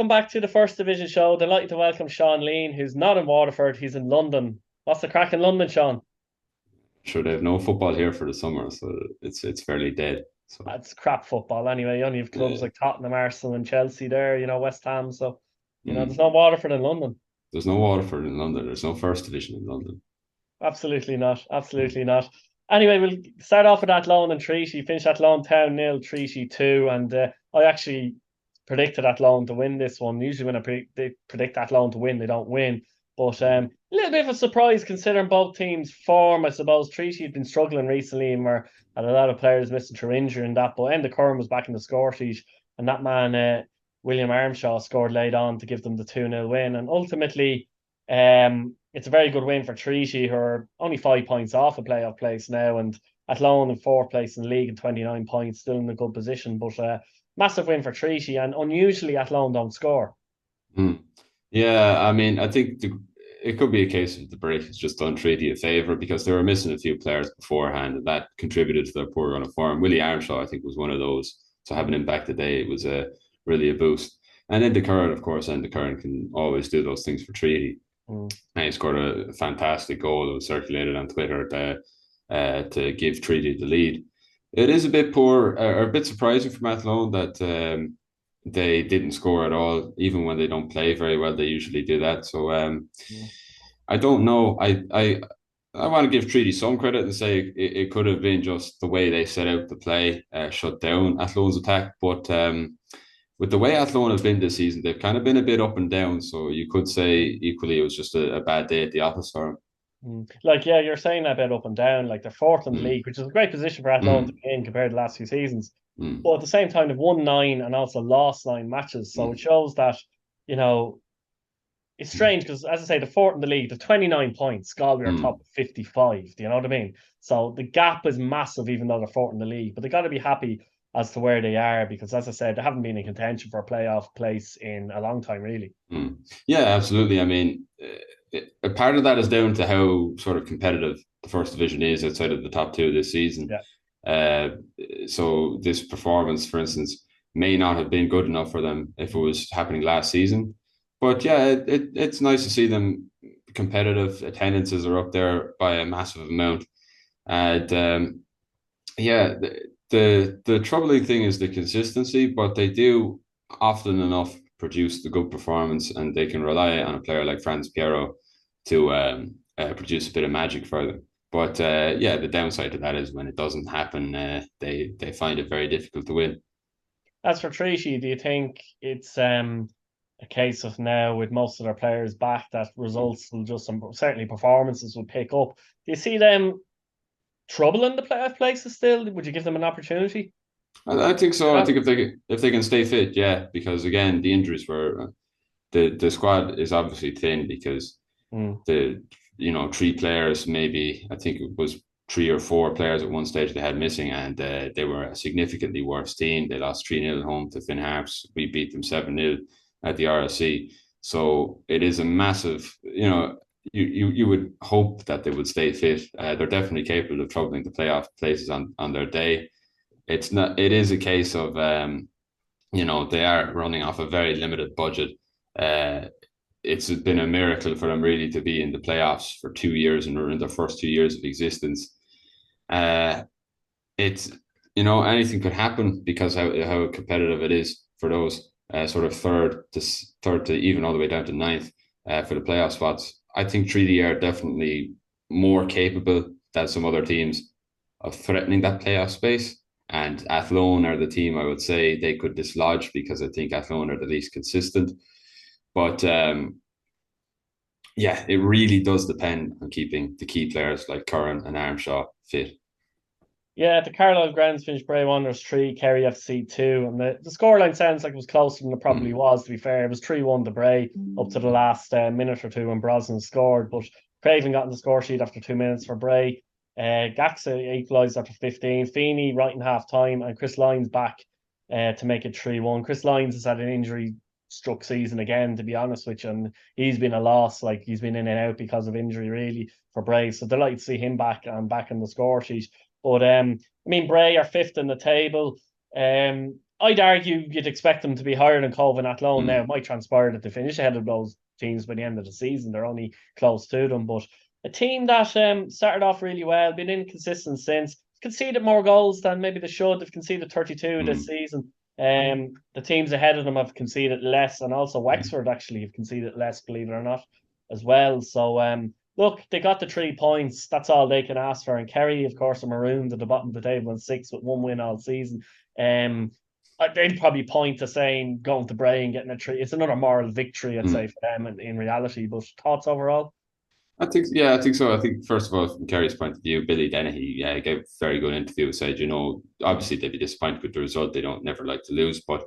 Welcome back to the First Division show. Delighted to welcome Sean Lean, who's not in Waterford, he's in London. What's the crack in London, Sean? Sure, they have no football here for the summer, so it's fairly dead. So That's crap football anyway. You only have clubs yeah, like Tottenham, Arsenal, and Chelsea there, West Ham. So, there's no mm. Waterford in London. There's no Waterford in London. There's no First Division in London. Absolutely not. Mm. Absolutely not. Anyway, we'll start off with Athlone and Treaty. Finished Athlone Town nil, Treaty 2. And I actually predicted Athlone to win this one. Usually, when they predict Athlone to win, they don't win. But a little bit of a surprise considering both teams' form, I suppose. Treaty had been struggling recently and had a lot of players missing through injury and that. But Enda Curran was back in the score sheet. And that man, William Armshaw, scored late on to give them the 2-0 win. And ultimately, it's a very good win for Treaty, who are only 5 points off a playoff place now, and Athlone in fourth place in the league and 29 points, still in a good position. But massive win for Treaty, and unusually Athlone don't score. Mm. Yeah, I mean, I think it could be a case of the break has just done Treaty a favour because they were missing a few players beforehand, and that contributed to their poor run of form. Willie Armshaw, I think, was one of those. So having him back today was really a boost. And then the current, of course, and the current can always do those things for Treaty. Mm. And he scored a fantastic goal that was circulated on Twitter to give Treaty the lead. It is a bit poor, or a bit surprising for Athlone that they didn't score at all, even when they don't play very well. They usually do that. So Mm. I don't know. I want to give Treaty some credit and say it could have been just the way they set out to play, shut down Athlone's attack. But with the way Athlone have been this season, they've kind of been a bit up and down. So you could say equally it was just a bad day at the office for them. Like, yeah, you're saying that bit up and down. Like, they're fourth in the Mm, league, which is a great position for Athlone to mm, be in compared to the last few seasons. mm, But at the same time, they've won nine and also lost nine matches. So it mm, shows that, you know, it's mm, strange because, as I say, the fourth in the league, the 29 points, Galway are top mm. 55. Do you know what I mean? So the gap is massive, even though they're fourth in the league. But they got to be happy as to where they are because, as I said, they haven't been in contention for a playoff place in a long time, really. Mm. Yeah, absolutely. I mean, a part of that is down to how sort of competitive the first division is outside of the top two this season. Yeah. Uh, so this performance, for instance, may not have been good enough for them if it was happening last season. But yeah, it's nice to see them competitive. Attendances are up there by a massive amount, and yeah, the troubling thing is the consistency, but they do often enough produce the good performance, and they can rely on a player like Franz Piero to produce a bit of magic for them. But yeah, the downside to that is when it doesn't happen, they find it very difficult to win. As for Treaty, do you think it's a case of now with most of their players back that results will just certainly performances will pick up? Do you see them troubling the playoff places still? Would you give them an opportunity? I think so. I think if they can stay fit, yeah, because again, the injuries were the squad is obviously thin because Mm. the three players, maybe I think it was three or four players at one stage they had missing, and they were a significantly worse team. They lost 3-0 at home to Finn Harps. We beat them 7-0 at the RSC. So it is a massive, you would hope that they would stay fit. They're definitely capable of troubling the playoff places on their day. It's not. It is a case of they are running off a very limited budget. Uh, it's been a miracle for them really to be in the playoffs for 2 years and in their first 2 years of existence. Uh, it's anything could happen because how competitive it is for those sort of third to even all the way down to ninth for the playoff spots. I think Treaty are definitely more capable than some other teams of threatening that playoff space. And Athlone are the team I would say they could dislodge because I think Athlone are the least consistent. But yeah, it really does depend on keeping the key players like Curran and Armshaw fit. Yeah, the Carlisle Grounds finished Bray Wanderers 3, Kerry FC 2. And the scoreline sounds like it was closer than it probably Mm, was, to be fair. It was 3-1 to Bray up to the last minute or two when Brosnan scored. But Craven got in the score sheet after 2 minutes for Bray. Gaxa equalised after 15. Feeney right in half time. And Chris Lyons back to make it 3-1. Chris Lyons has had an injury struck season again, to be honest with you. And he's been a loss. Like, he's been in and out because of injury, really, for Bray. So delighted to see him back and back in the score sheet. But I mean, Bray are fifth in the table. I'd argue you'd expect them to be higher than Cobh and Athlone now. Mm, It might transpire that they finish ahead of those teams by the end of the season. They're only close to them. But a team that started off really well, been inconsistent since, conceded more goals than maybe they should. They've conceded 32 this mm, season. The teams ahead of them have conceded less, and also mm, Wexford actually have conceded less, believe it or not, as well. So look, they got the 3 points. That's all they can ask for. And Kerry, of course, are marooned at the bottom of the table in sixth with one win all season. Um, they'd probably point to saying going to Bray and getting a three. It's another moral victory, I'd say, mm. for them in reality. But thoughts overall? I think so. I think first of all, from Kerry's point of view, Billy Dennehy gave a very good interview. Said, obviously they'd be disappointed with the result. They don't never like to lose, but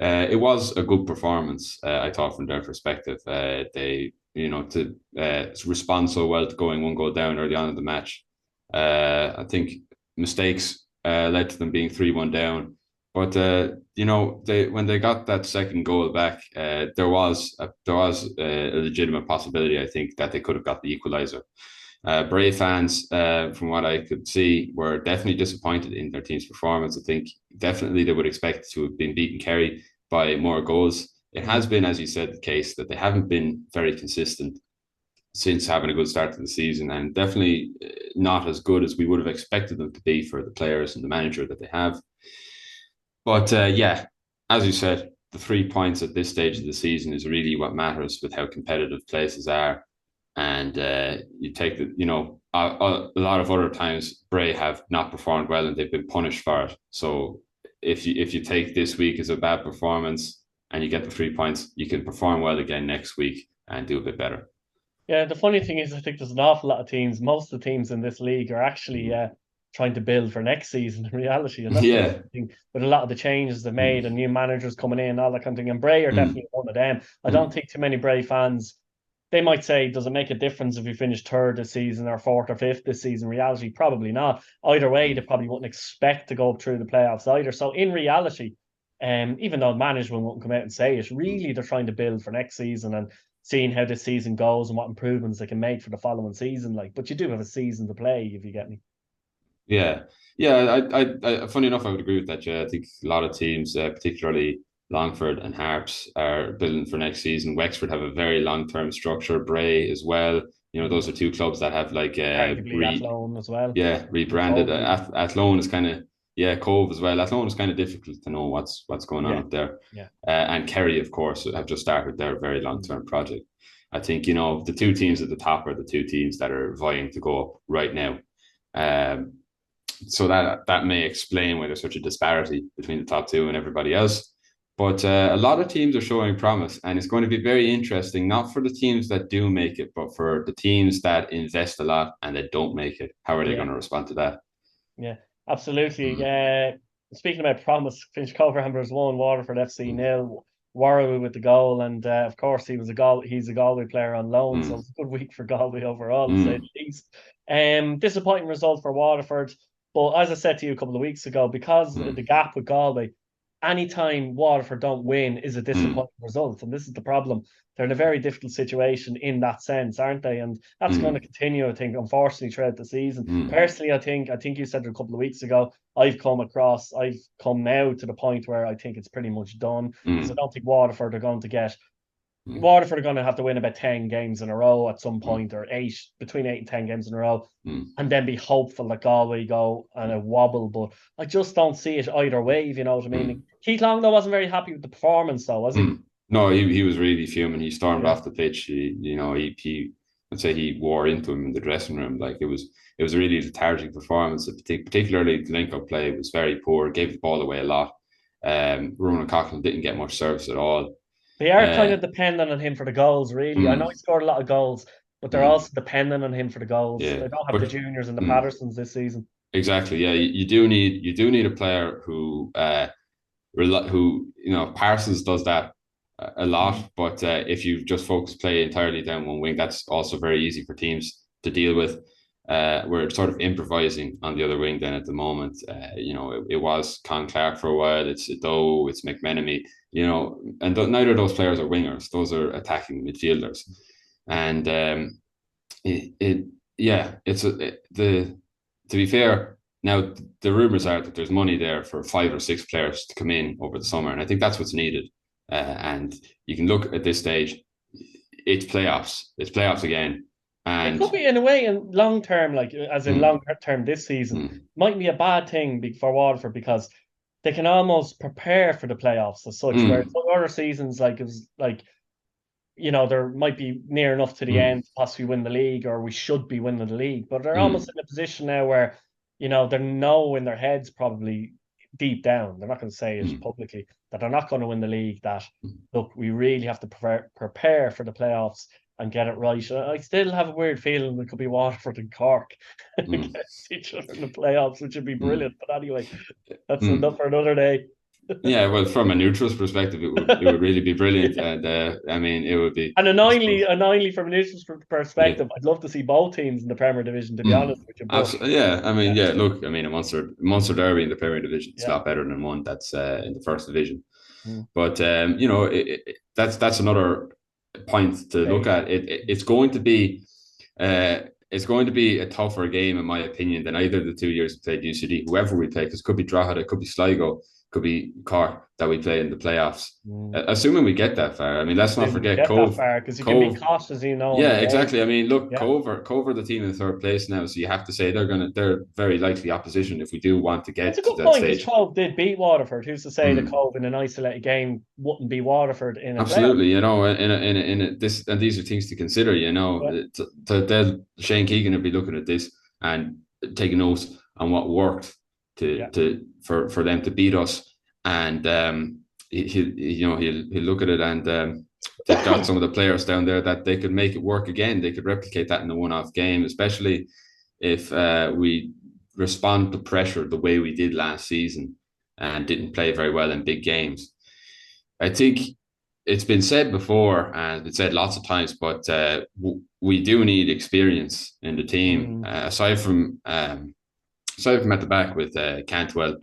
it was a good performance. I thought from their perspective, they to respond so well to going one goal down early on in the match. I think mistakes led to them being 3-1 down. But they when they got that second goal back, there was a legitimate possibility. I think that they could have got the equaliser. Bray fans, from what I could see, were definitely disappointed in their team's performance. I think definitely they would expect to have been beaten Kerry by more goals. It has been, as you said, the case that they haven't been very consistent since having a good start to the season, and definitely not as good as we would have expected them to be for the players and the manager that they have. But yeah, as you said, the 3 points at this stage of the season is really what matters with how competitive places are. And you take a lot of other times Bray have not performed well and they've been punished for it. So if you take this week as a bad performance and you get the 3 points, you can perform well again next week and do a bit better. Yeah, the funny thing is, I think there's an awful lot of teams. Most of the teams in this league are actually trying to build for next season in reality, and that's the Yeah. thing with a lot of the changes they've made and Mm, new managers coming in, all that kind of thing. And Bray are mm, definitely one of them. I don't mm, think too many Bray fans. They might say, does it make a difference if you finish third this season or fourth or fifth this season? Reality, probably not. Either way, they mm, probably wouldn't expect to go through the playoffs either. So in reality, even though management won't come out and say it, mm. really they're trying to build for next season and seeing how this season goes and what improvements they can make for the following season. Like, but you do have a season to play, if you get me. Yeah, yeah. Funny enough, I would agree with that. Yeah, I think a lot of teams, particularly Longford and Harps, are building for next season. Wexford have a very long-term structure. Bray as well. Those are two clubs that have like Arguably Athlone as well. And rebranded. Cobh even. Athlone is kind of Cobh as well. Athlone is kind of difficult to know what's going on Yeah, up there. yeah, And Kerry, of course, have just started their very long-term project. I think the two teams at the top are the two teams that are vying to go up right now. Um, so that may explain why there's such a disparity between the top two and everybody else. But a lot of teams are showing promise, and it's going to be very interesting, not for the teams that do make it, but for the teams that invest a lot and that don't make it. How are they yeah, going to respond to that? yeah, absolutely. Mm, Speaking about promise, finished Cobh Ramblers 1, Waterford FC mm, 0. Warrow with the goal, and of course he's a Galway player on loan, so mm, it's a good week for Galway overall, to say mm, the least. Disappointing result for Waterford, but as I said to you a couple of weeks ago, because of mm, the gap with Galway, anytime Waterford don't win is a mm, disappointing result. And this is the problem. They're in a very difficult situation in that sense, aren't they? And that's going to mm, continue, I think, unfortunately, throughout the season. mm, Personally, I think you said it a couple of weeks ago, I've come now to the point where I think it's pretty much done because I mm, don't think Waterford are going to get mm, Waterford are going to have to win about 10 games in a row at some mm, point, or between 8 and 10 games in a row, mm, and then be hopeful that Galway go and a wobble. But I just don't see it either way, if you know what I mean. mm, Keith Long, though, wasn't very happy with the performance, though, was he? mm. No, he was really fuming. He stormed Yeah. off the pitch. He I'd say he wore into him in the dressing room. Like it was a really lethargic performance. Particularly the link up play was very poor. Gave the ball away a lot. Ronan Coughlin didn't get much service at all. They are kind Uh, of dependent on him for the goals, really. I know he mm, scored a lot of goals, but they're mm, also dependent on him for the goals. yeah, They don't have the but juniors and the mm, Pattersons this season. exactly. Yeah, you do need a player who Parsons does that a Mm. lot, but if you just focus play entirely down one wing, that's also very easy for teams to deal with. We're sort of improvising on the other wing then at the moment. It was Con Clark for a while. It's Doe, it's McMenemy. And neither of those players are wingers; those are attacking midfielders. And it yeah, it's the to be fair, Now, the rumours are that there's money there for 5 or 6 players to come in over the summer, and I think that's what's needed. And you can look at this stage, it's playoffs. It's playoffs again. It And could be in a way in long term, like as in long term this season, might be a bad thing for Waterford because they can almost prepare for the playoffs as such. Where other seasons, like it was like there might be near enough to the end to possibly win the league, or we should be winning the league. But they're almost in a position now where, they know in their heads probably deep down, they're not going to say it publicly, that they're not going to win the league, that, look, we really have to prepare for the playoffs and get it right. I still have a weird feeling it could be Waterford and Cork against each other in the playoffs, which would be brilliant. But anyway, that's enough for another day. Yeah, well, from a neutral's perspective, it would really be brilliant, and I mean, it would be. And annoyingly, from a neutral's perspective, I'd love to see both teams in the Premier Division. To be honest with you, absolutely, yeah. I mean, Look, I mean, a Munster derby in the Premier Division is a lot better than one that's in the First Division. But that's another point to look at. It's going to be. It's going to be a tougher game, in my opinion, than either of the 2 years we played UCD. Whoever we play, because it could be Drogheda, it could be Sligo, could be Cork that we play in the playoffs. Assuming we get that far. I mean, let's not forget Cobh. Because you can be cautious, Yeah, exactly. I mean, look, Cobh are the team in third place now, so you have to say they're very likely opposition if we do want to get to that stage. It's a good point. Cobh did beat Waterford. Who's to say that Cobh in an isolated game wouldn't be Waterford in a absolutely playoff? In this, and these are things to consider. Shane Keegan will be looking at this and taking notes on what worked for them to beat us, and he'll look at it, and they've got some of the players down there that they could make it work again. They could replicate that in a one-off game, especially if we respond to pressure the way we did last season and didn't play very well in big games. I think it's been said before, and it's said lots of times, but we do need experience in the team, aside from at the back with Cantwell,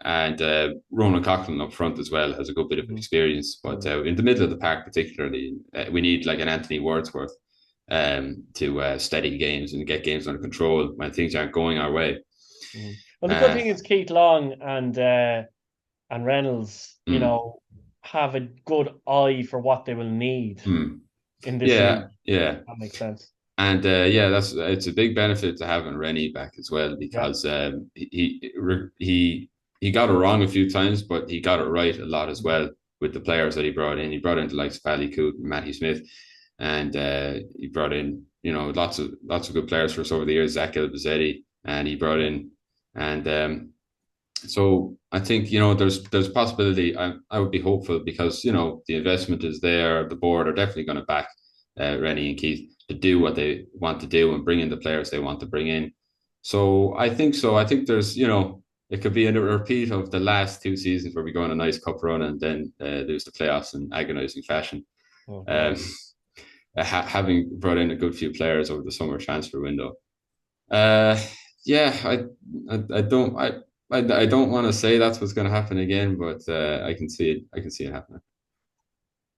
and Ronan Coughlin up front as well has a good bit of experience. But in the middle of the park, particularly, we need like an Anthony Wordsworth to steady games and get games under control when things aren't going our way. Well, the good thing is Keith Long and Reynolds, have a good eye for what they will need in this season. Yeah, that makes sense. And it's a big benefit to having Rennie back as well, because he got it wrong a few times, but he got it right a lot as well with the players that he brought in. He brought in the likes of Paddy Coote and Matty Smith, and he brought in lots of good players for us over the years. Zach Elbazetti, and he brought in, and so I think there's possibility. I would be hopeful because the investment is there. The board are definitely going to back Rennie and Keith to do what they want to do and bring in the players they want to bring in. So. I think there's, it could be a repeat of the last 2 seasons where we go on a nice cup run and then lose the playoffs in agonizing fashion. Having brought in a good few players over the summer transfer window. I don't want to say that's what's going to happen again, but I can see it happening.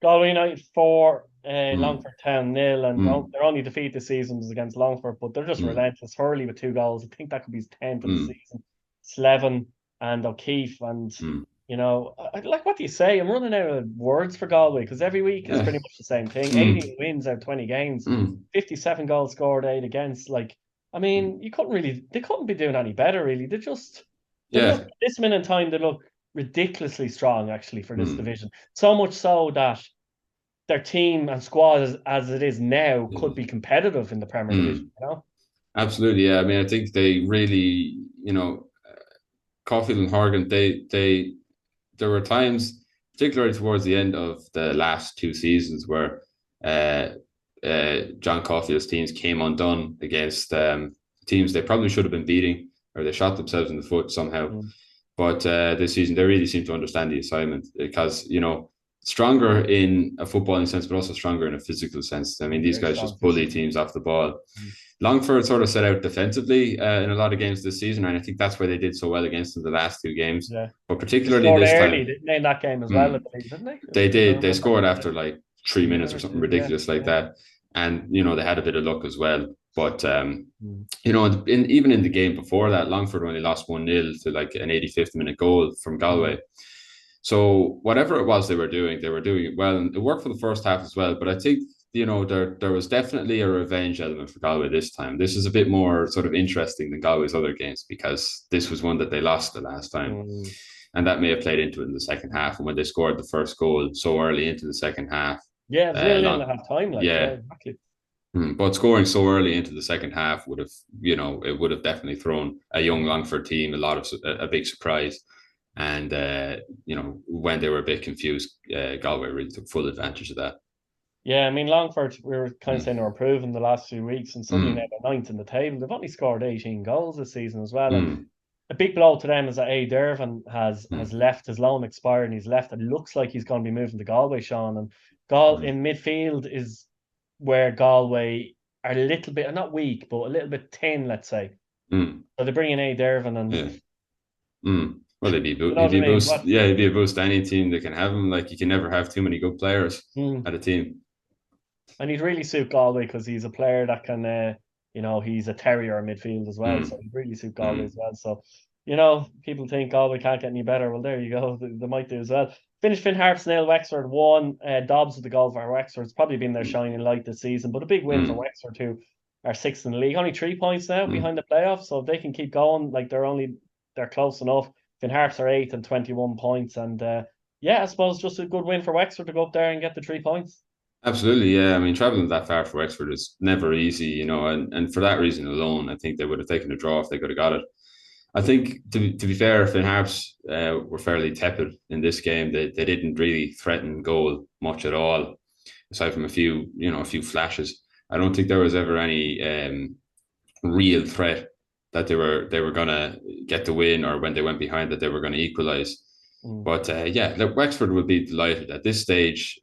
Galway United 4, Longford Town 0, and their only defeat this season was against Longford, but they're just relentless. Hurley with 2 goals. I think that could be his 10th of the season. Slevin and O'Keefe, and what do you say? I'm running out of words for Galway because every week is pretty much the same thing. 18 wins out of 20 games, 57 goals scored, 8 against. They couldn't be doing any better, really. They just at this minute in time they look ridiculously strong actually for this division. So much so that their team and squad as it is now could be competitive in the Premier Division, Absolutely, yeah. I mean, I think they really, Caulfield and Horgan, there were times, particularly towards the end of the last 2 seasons, where John Caulfield's teams came undone against teams they probably should have been beating, or they shot themselves in the foot somehow. But this season, they really seem to understand the assignment because, stronger in a footballing sense, but also stronger in a physical sense. I mean, these guys just bully teams off the ball. Longford sort of set out defensively in a lot of games this season, and I think that's why they did so well against them the last 2 games. Yeah. But particularly this early, time, in that game as well, I believe, didn't they? They did. They scored after like 3 minutes or something ridiculous like that, and they had a bit of luck as well. But even in the game before that, Longford only lost 1-0 to like an 85th minute goal from Galway. So whatever it was they were doing it well, and it worked for the first half as well. But I think there was definitely a revenge element for Galway this time. This is a bit more sort of interesting than Galway's other games because this was one that they lost the last time. And that may have played into it in the second half. And when they scored the first goal so early into the second half. Yeah, it was 0-0 at half time. Exactly. But scoring so early into the second half would have, it would have definitely thrown a young Longford team a big surprise. And, when they were a bit confused, Galway really took full advantage of that. Yeah, I mean, Longford, we were kind of saying they were improving the last few weeks, and suddenly now they're ninth in the table. They've only scored 18 goals this season as well. And a big blow to them is that Dervan has left. His loan expired and he's left. It looks like he's going to be moving to Galway, Sean. And in midfield is where Galway are a little bit, not weak, but a little bit thin, let's say. So they bring in Dervan and... Well, it'd be a boost to any team that can have him. Like, you can never have too many good players at a team. And he'd really suit Galway because he's a player that can, he's a terrier in midfield as well. So he'd really suit Galway as well. So, people think Galway can't get any better. Well, there you go. They might do as well. Finished Finn Harps 0, Wexford 1. Dobbs with the goal for Wexford. It's probably been their shining light this season, but a big win for Wexford, who are 6th in the league. Only 3 points now behind the playoffs. So if they can keep going, like they're close enough. Finn Harps are 8th and 21 points. And I suppose just a good win for Wexford to go up there and get the 3 points. Absolutely, yeah. I mean, traveling that far for Wexford is never easy, and for that reason alone, I think they would have taken a draw if they could have got it. I think, to be fair, Finn Harps were fairly tepid in this game. They didn't really threaten goal much at all, aside from a few flashes. I don't think there was ever any real threat that they were gonna get the win, or when they went behind that they were gonna equalise. But Wexford will be delighted at this stage.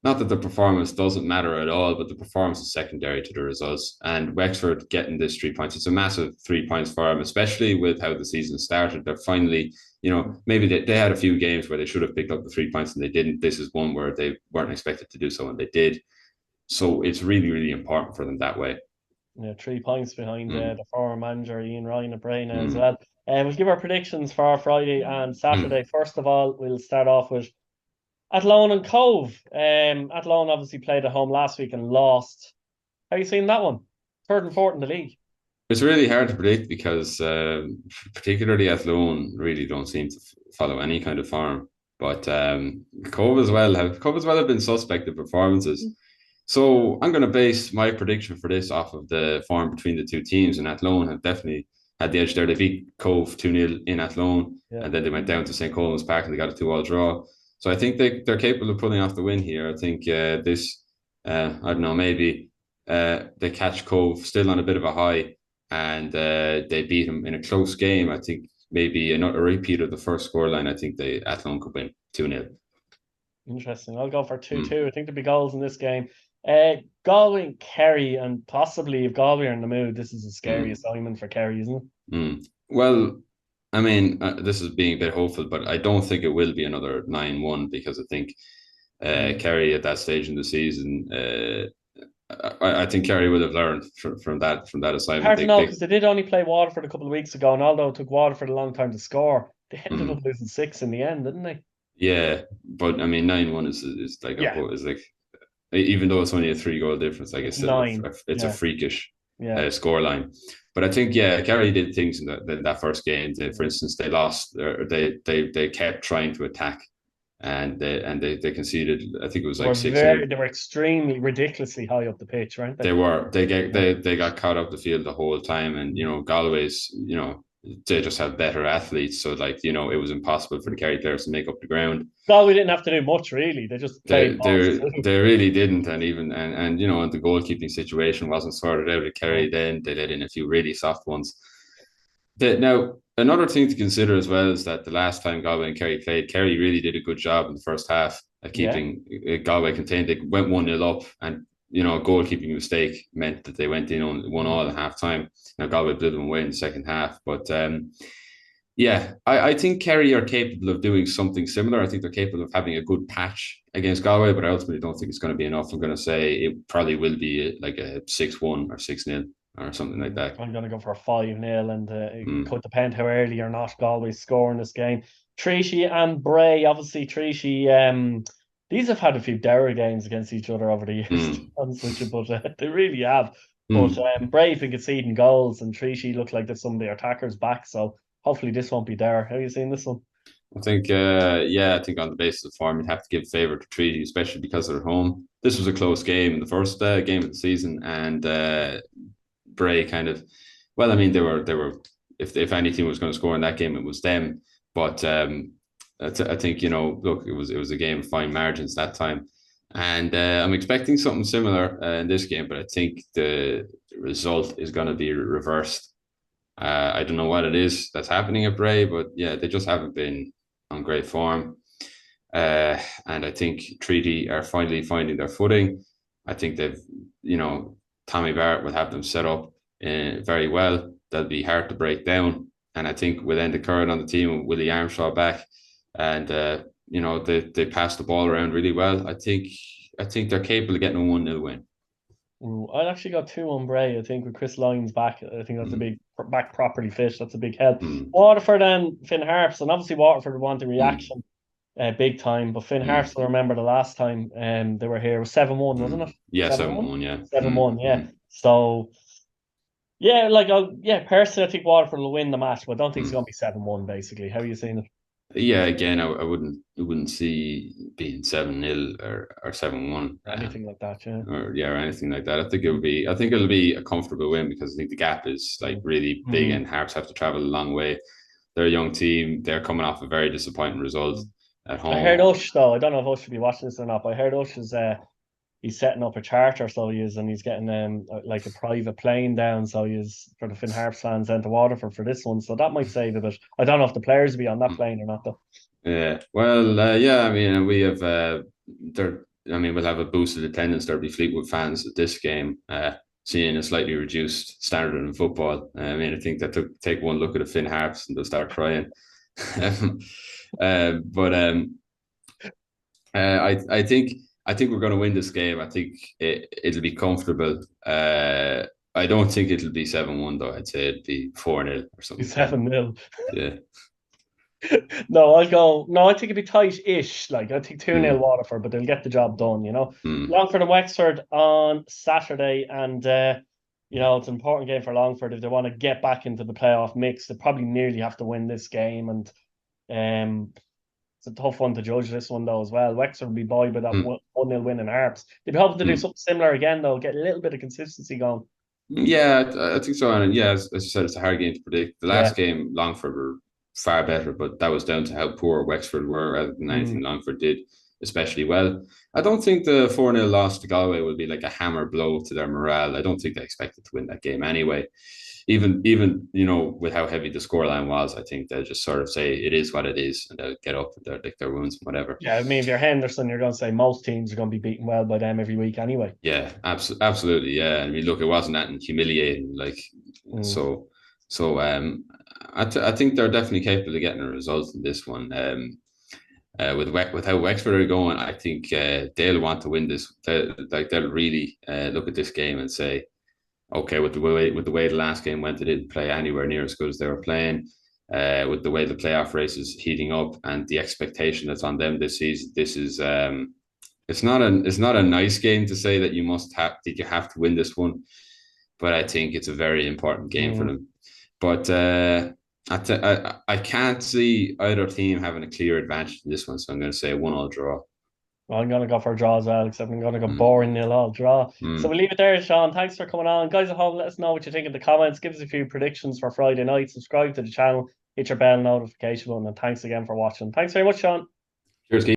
Not that the performance doesn't matter at all, but the performance is secondary to the results. And Wexford getting this 3 points, it's a massive 3 points for them, especially with how the season started. They're finally, maybe they had a few games where they should have picked up the 3 points and they didn't. This is one where they weren't expected to do so and they did. So it's really, really important for them that way. Yeah, 3 points behind the former manager, Ian Ryan at Bray now as well. We'll give our predictions for Friday and Saturday. First of all, we'll start off with Athlone and Cobh. Athlone obviously played at home last week and lost. How are you seeing that one? 3rd and 4th in the league. It's really hard to predict because particularly Athlone really don't seem to follow any kind of form. But Cobh as well have been suspect of performances. So I'm going to base my prediction for this off of the form between the two teams, and Athlone have definitely had the edge there. They beat Cobh 2-0 in Athlone, and then they went down to St. Colman's Park and they got a 2-2 draw. So I think they're capable of pulling off the win here. I think I don't know, maybe they catch Cobh still on a bit of a high, and they beat him in a close game. I think maybe a repeat of the first scoreline. I think Athlone could win 2-0. Interesting. I'll go for 2-2. I think there'll be goals in this game. Galway and Kerry, and possibly if Galway are in the mood, this is a scary assignment for Kerry, isn't it? Well, I mean, this is being a bit hopeful, but I don't think it will be another 9-1 because I think Kerry at that stage in the season, I think Kerry would have learned from that assignment. Hard to know because they did only play Waterford a couple of weeks ago, and although it took Waterford a long time to score, they ended up losing 6 in the end, didn't they? Yeah, but I mean, 9-1 is like even though it's only a 3-goal difference, like it's a freakish scoreline. But I think Kerry did things in that first game. For instance, they lost. They kept trying to attack, and they conceded. I think it was like 6. They were extremely ridiculously high up the pitch, weren't they? They were. They got caught up the field the whole time, and Galway's they just have better athletes, so it was impossible for the Kerry players to make up the ground. Galway didn't have to do much really. They just played. They really didn't, and the goalkeeping situation wasn't sorted out at Kerry. Then they let in a few really soft ones. Now another thing to consider as well is that the last time Galway and Kerry played, Kerry really did a good job in the first half at keeping Galway contained. They went 1-0 up, and a goalkeeping mistake meant that they went in on 1-1 at half time. Now Galway blew them away in the second half, but Yeah, I think Kerry are capable of doing something similar. I think they're capable of having a good patch against Galway, but I ultimately don't think it's going to be enough. I'm going to say it probably will be like a 6-1 or 6-0 or something like that. I'm going to go for a 5-0, and it Mm, could depend how early or not Galway score in this game. Treaty and Bray, obviously Treaty, these have had a few dour games against each other over the years, to be mm, honest with you, but they really have. But mm. Bray have been conceding goals, and Treaty look like there's some of their attackers back, so hopefully this won't be dour. How are you seeing this one? I think, yeah, I think on the basis of form, you'd have to give favour to Treaty, especially because they're at home. This was a close game in the first game of the season, and Bray kind of, well, I mean, they were, if any team was going to score in that game, it was them. But I think look, it was a game of fine margins that time, and I'm expecting something similar in this game, but I think the result is going to be reversed. I don't know what it is that's happening at Bray, but yeah, they just haven't been on great form. And I think Treaty are finally finding their footing. I think Tommy Barrett will have them set up very well. They'll be hard to break down. And I think with Enda Curran on the team and Willie Armstrong back, and they pass the ball around really well. I think they're capable of getting a 1-0 win. Ooh, I'd actually got two on Bray. I think with Chris Lyons back, I think that's a Mm, big back properly fit. That's a big help. mm, Waterford and Finn Harps, and obviously Waterford want the mm, reaction big time. But Finn mm, Harps, I remember the last time they were here, it was 7-1, wasn't mm. it? Yeah, 7-1? 7-1, yeah. 7-1, yeah. So yeah, personally I think Waterford will win the match, but I don't think it's Mm. gonna be 7-1 basically. How are you seeing it? Yeah, again, I wouldn't see being 7-0 or 7-1, Anything like that, yeah. or anything like that. I think it'll be a comfortable win because I think the gap is like really big Mm-hmm. and Harps have to travel a long way. They're a young team. They're coming off a very disappointing result at I heard home. Ush though, I don't know if Ush should be watching this or not, but I heard Ush is he's setting up a charter, so he is, and he's getting like a private plane down, so he's for the Finn Harps fans down to Waterford for this one, so that might save a bit. I don't know if the players will be on that plane or not though. Yeah. Well, yeah, I mean, we have there. I mean, we'll have a boosted attendance. There'll be Fleetwood fans at this game, seeing a slightly reduced standard in football. I mean, I think that take one look at the Finn Harps and they'll start crying. But I think we're going to win this game. I think it'll be comfortable. I don't think it'll be 7-1 though. I'd say it'd be 4-0 or something He's like that. 7-0. Yeah. No, I'll go. No, I think it'd be tight-ish. Like I think 2-0 Mm, Waterford, but they'll get the job done. mm, Longford and Wexford on Saturday, and it's an important game for Longford if they want to get back into the playoff mix. They probably nearly have to win this game, and it's a tough one to judge this one though as well. Wexford will be buoyed by that mm, 1-0 win in Harps. They'd be hoping to do mm. something similar again though, get a little bit of consistency going. Yeah, I think so. And yeah, as you said, it's a hard game to predict. The Yeah. last game, Longford were far better, but that was down to how poor Wexford were rather than anything Mm. Longford did especially well. I don't think the 4-0 loss to Galway will be like a hammer blow to their morale. I don't think they expected to win that game anyway. Even with how heavy the scoreline was, I think they'll just sort of say it is what it is and they'll get up and they'll lick their wounds and whatever. Yeah, I mean, if you're Henderson, you're going to say most teams are going to be beaten well by them every week anyway. Yeah, absolutely. Yeah, I mean, look, it wasn't that humiliating. Like, Mm. so I think they're definitely capable of getting a result in this one. With how Wexford are going, I think they'll want to win this. They'll really look at this game and say, okay, with the way the last game went, they didn't play anywhere near as good as they were playing. With the way the playoff race is heating up and the expectation that's on them this season, this is it's not a nice game to say that you have to win this one, but I think it's a very important game for Mm. them. But I can't see either team having a clear advantage in this one, so I'm going to say a 1-1 draw. Well, I'm going to go for a draw as well, except I'm going to go Mm, boring 0-0 draw. So mm. we'll leave it there, Sean. Thanks for coming on. Guys at home, let us know what you think in the comments. Give us a few predictions for Friday night. Subscribe to the channel, hit your bell notification button, and thanks again for watching. Thanks very much, Sean. Cheers, Keith.